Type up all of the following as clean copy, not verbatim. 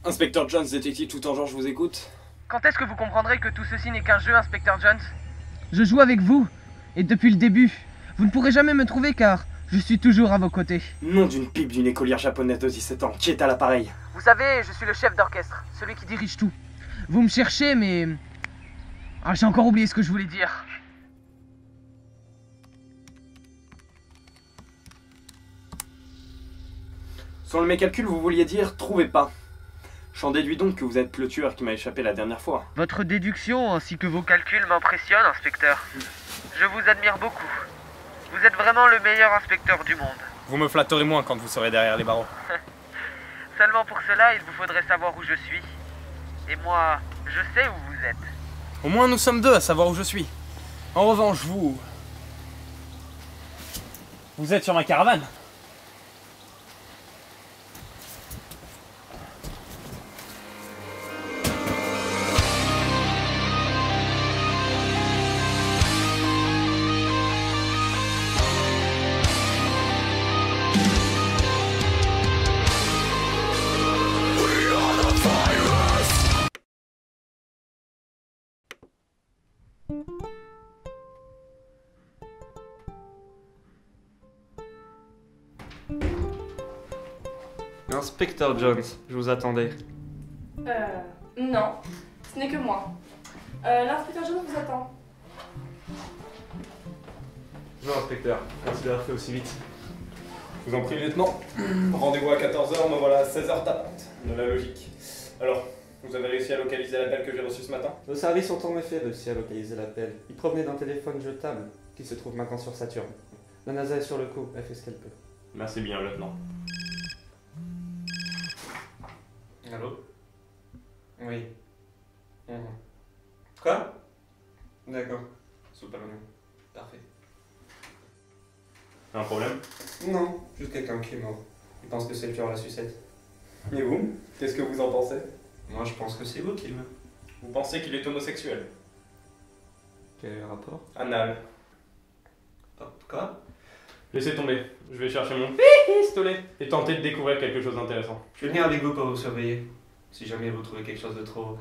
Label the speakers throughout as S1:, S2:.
S1: Inspecteur Jones, détective tout en genre, je vous écoute.
S2: Quand est-ce que vous comprendrez que tout ceci n'est qu'un jeu, Inspecteur Jones? Je joue avec vous, et depuis le début. Vous ne pourrez jamais me trouver car je suis toujours à vos côtés.
S1: Nom d'une pipe d'une écolière japonaise de 17 ans, qui est à l'appareil?
S2: Vous savez, je suis le chef d'orchestre, celui qui dirige tout. Vous me cherchez, mais... Ah, j'ai encore oublié ce que je voulais dire.
S1: Selon mes calculs, vous vouliez dire « trouvez pas ». J'en déduis donc que vous êtes le tueur qui m'a échappé la dernière fois.
S2: Votre déduction ainsi que vos calculs m'impressionnent, inspecteur. Je vous admire beaucoup. Vous êtes vraiment le meilleur inspecteur du monde.
S1: Vous me flatterez moins quand vous serez derrière les barreaux.
S2: Seulement pour cela, il vous faudrait savoir où je suis. Et moi, je sais où vous êtes.
S1: Au moins nous sommes deux à savoir où je suis. En revanche, vous... Vous êtes sur ma caravane.
S3: Inspecteur Jones, je vous attendais.
S4: Non, ce n'est que moi. L'inspecteur Jones vous attend.
S3: Bonjour inspecteur, merci d'avoir fait aussi vite.
S1: Je vous en prie, lieutenant. Rendez-vous à 14h, me voilà à 16h tapante. De la logique. Alors, vous avez réussi à localiser l'appel que j'ai reçu ce matin?
S3: Nos services ont en effet réussi à localiser l'appel. Il provenait d'un téléphone jetable qui se trouve maintenant sur Saturne. La NASA est sur le coup, elle fait ce qu'elle peut.
S1: Merci bien, lieutenant.
S3: Allô? Oui. Quoi? D'accord. Super bien. Parfait.
S1: Un problème?
S3: Non, juste quelqu'un qui est mort. Il pense que c'est le tueur à la sucette.
S1: Et vous? Qu'est-ce que vous en pensez?
S3: Moi je pense que c'est vous qui le...
S1: Vous pensez qu'il est homosexuel?
S3: Quel rapport?
S1: Anal.
S3: Quoi?
S1: Laissez tomber. Je vais chercher mon pistolet et tenter de découvrir quelque chose d'intéressant.
S3: Je vais venir avec vous pour vous surveiller. Si jamais vous trouvez quelque chose de trop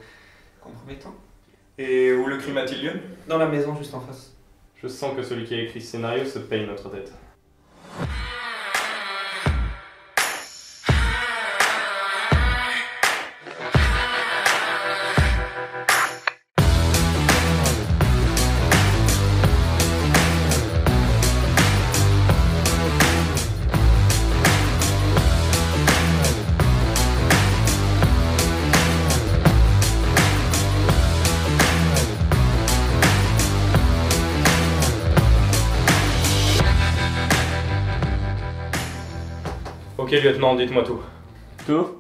S3: compromettant.
S1: Et où le crime a-t-il lieu?
S3: Dans la maison juste en face.
S1: Je sens que celui qui a écrit ce scénario se paye notre tête. Ok, lieutenant, dites-moi tout.
S3: Tout?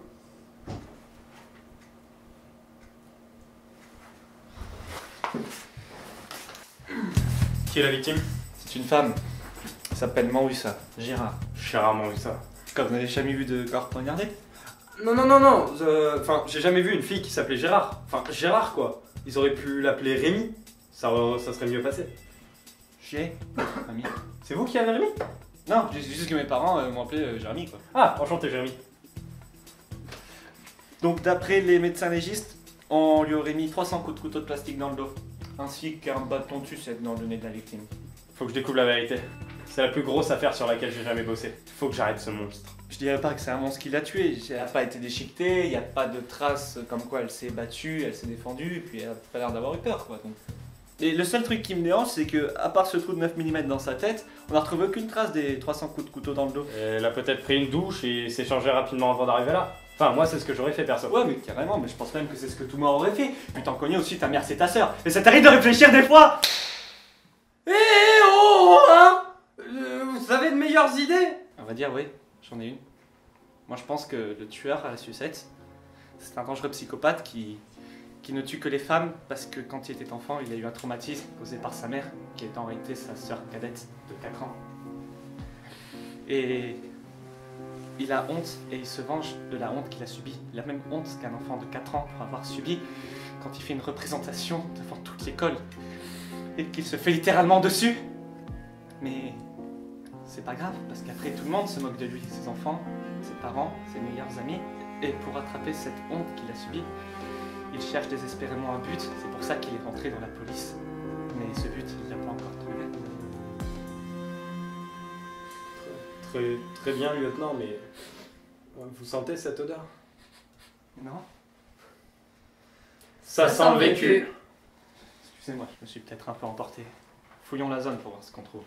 S1: Qui est la victime?
S3: C'est une femme. Elle s'appelle Maurissa. Gérard.
S1: J'ai rarement vu ça.
S3: Comme vous n'avez jamais vu de corps poignardé?
S1: Non. Enfin, j'ai jamais vu une fille qui s'appelait Gérard. Enfin, Gérard, quoi. Ils auraient pu l'appeler Rémi. Ça serait mieux passé.
S3: Ami.
S1: C'est vous qui avez Rémi?
S3: Non, c'est juste que mes parents m'ont appelé Jérémy, quoi.
S1: Ah, enchanté, Jérémy.
S3: Donc d'après les médecins légistes, on lui aurait mis 300 coups de couteau de plastique dans le dos, ainsi qu'un bâton de sucette dans le nez de la victime.
S1: Faut que je découvre la vérité. C'est la plus grosse affaire sur laquelle j'ai jamais bossé. Faut que j'arrête ce monstre.
S3: Je dirais pas que c'est un monstre qui l'a tué, elle n'a pas été déchiquetée, il n'y a pas de traces comme quoi elle s'est battue, elle s'est défendue, et puis elle a pas l'air d'avoir eu peur, quoi. Donc. Et le seul truc qui me dérange, c'est que, à part ce trou de 9 mm dans sa tête, on n'a retrouvé aucune trace des 300 coups de couteau dans le dos.
S1: Elle a peut-être pris une douche et s'est changée rapidement avant d'arriver là. Enfin, moi, c'est ce que j'aurais fait, perso.
S3: Ouais, mais carrément, mais je pense même que c'est ce que tout le monde aurait fait. Putain, connais aussi, ta mère, c'est ta sœur. Et ça t'arrive de réfléchir des fois.
S1: Hein vous avez de meilleures idées?
S3: On va dire, oui, j'en ai une. Moi, je pense que le tueur à la sucette, c'est un dangereux psychopathe qui ne tue que les femmes parce que quand il était enfant, il a eu un traumatisme causé par sa mère, qui est en réalité sa sœur cadette de 4 ans. Et il a honte et il se venge de la honte qu'il a subie. Il a même honte qu'un enfant de 4 ans pour avoir subi quand il fait une représentation devant toute l'école et qu'il se fait littéralement dessus. Mais c'est pas grave parce qu'après tout le monde se moque de lui, ses enfants, ses parents, ses meilleurs amis. Et pour rattraper cette honte qu'il a subie, il cherche désespérément un but. C'est pour ça qu'il est rentré dans la police. Mais ce but, il l'a pas encore trouvé.
S1: Très bien, lieutenant, mais vous sentez cette odeur?
S3: Non?
S1: Ça sent le vécu.
S3: Excusez-moi, je me suis peut-être un peu emporté. Fouillons la zone pour voir ce qu'on trouve.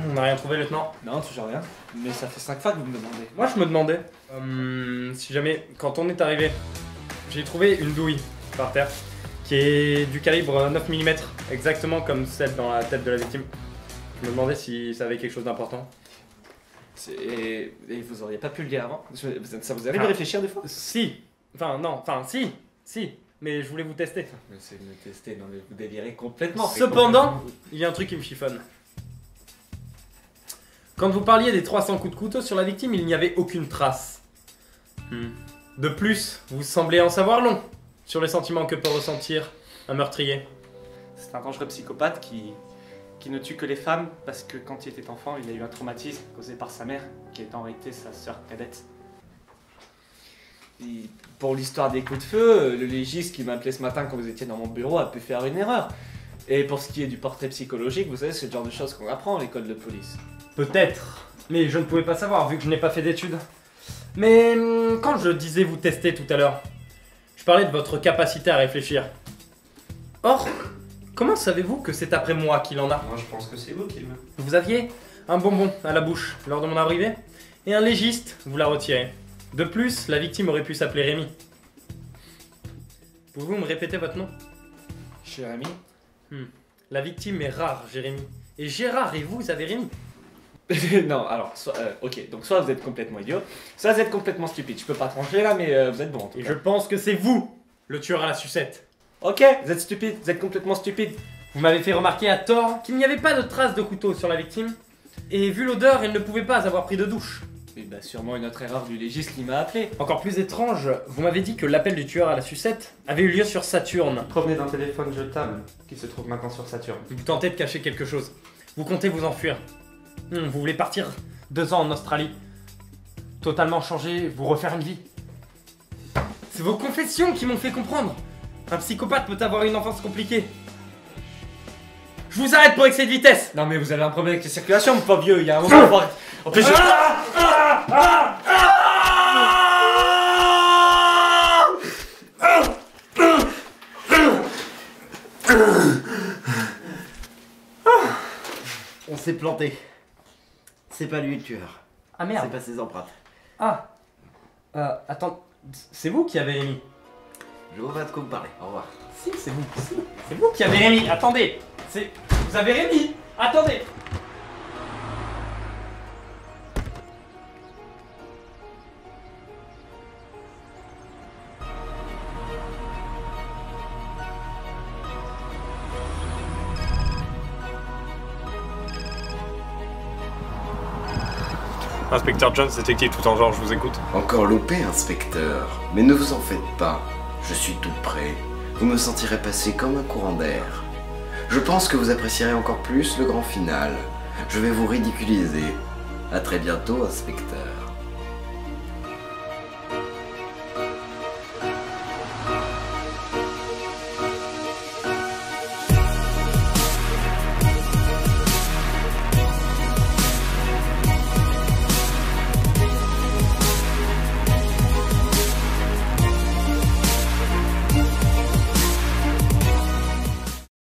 S1: On n'a rien trouvé, lieutenant?
S3: Non, toujours rien. Mais ça fait 5 fois que vous me demandez.
S1: Moi, je me demandais, si jamais, quand on est arrivé, j'ai trouvé une douille par terre, qui est du calibre 9 mm, exactement comme celle dans la tête de la victime. Je me demandais si ça avait quelque chose d'important.
S3: Et vous auriez pas pu le dire avant? Ça vous arrive de réfléchir des fois?
S1: Si. Si. Mais je voulais vous tester.
S3: C'est me tester, non mais vous délirez complètement.
S1: Cependant, il y a un truc qui me chiffonne. Quand vous parliez des 300 coups de couteau sur la victime, il n'y avait aucune trace. De plus, vous semblez en savoir long sur les sentiments que peut ressentir un meurtrier.
S3: C'est un dangereux psychopathe qui ne tue que les femmes parce que quand il était enfant, il a eu un traumatisme causé par sa mère, qui est en réalité sa sœur cadette. Et pour l'histoire des coups de feu, le légiste qui m'a appelé ce matin quand vous étiez dans mon bureau a pu faire une erreur. Et pour ce qui est du portrait psychologique, vous savez, c'est le genre de choses qu'on apprend à l'école de police.
S1: Peut-être, mais je ne pouvais pas savoir vu que je n'ai pas fait d'études. Mais quand je disais vous tester tout à l'heure, je parlais de votre capacité à réfléchir. Or, comment savez-vous que c'est après moi qu'il en a?
S3: Moi je pense que c'est vous qui le...
S1: Vous aviez un bonbon à la bouche lors de mon arrivée, et un légiste vous l'a retiré. De plus, la victime aurait pu s'appeler Rémi. Pouvez-vous me répéter votre nom?
S3: Jérémy?
S1: La victime est rare, Jérémy. Et Gérard et vous avez Rémi.
S3: Non, alors, ok, donc soit vous êtes complètement idiot, soit vous êtes complètement stupide. Je peux pas trancher là, mais vous êtes bon en tout
S1: Et
S3: cas.
S1: je pense que c'est vous, le tueur à la sucette.
S3: Ok, vous êtes stupide, vous êtes complètement stupide.
S1: Vous m'avez fait remarquer à tort qu'il n'y avait pas de traces de couteau sur la victime, et vu l'odeur, elle ne pouvait pas avoir pris de douche.
S3: Et bah sûrement une autre erreur du légiste qui m'a appelé.
S1: Encore plus étrange, vous m'avez dit que l'appel du tueur à la sucette avait eu lieu sur Saturne.
S3: Provenez d'un téléphone jetable qui se trouve maintenant sur Saturne.
S1: Vous tentez de cacher quelque chose. Vous comptez vous enfuir. Vous voulez partir 2 ans en Australie. Totalement changer, vous refaire une vie. C'est vos confessions qui m'ont fait comprendre. Un psychopathe peut avoir une enfance compliquée. Je vous arrête pour excès de vitesse.
S3: Non mais vous avez un problème avec la circulation, mon pauvre vieux, il y a un moment pour... En plus,
S5: On s'est planté. C'est pas lui le tueur.
S1: Ah merde.
S5: C'est pas ses empreintes.
S1: Ah. Attends, c'est vous qui avez Rémi?
S5: Je vois pas de quoi vous parlez. Au revoir.
S1: Si, c'est vous. Si. C'est vous qui avez Rémi. Attendez. Vous avez Rémi. Attendez. Inspecteur Jones, détective tout en genre, je vous écoute.
S6: Encore loupé, inspecteur. Mais ne vous en faites pas. Je suis tout prêt. Vous me sentirez passer comme un courant d'air. Je pense que vous apprécierez encore plus le grand final. Je vais vous ridiculiser. À très bientôt, inspecteur.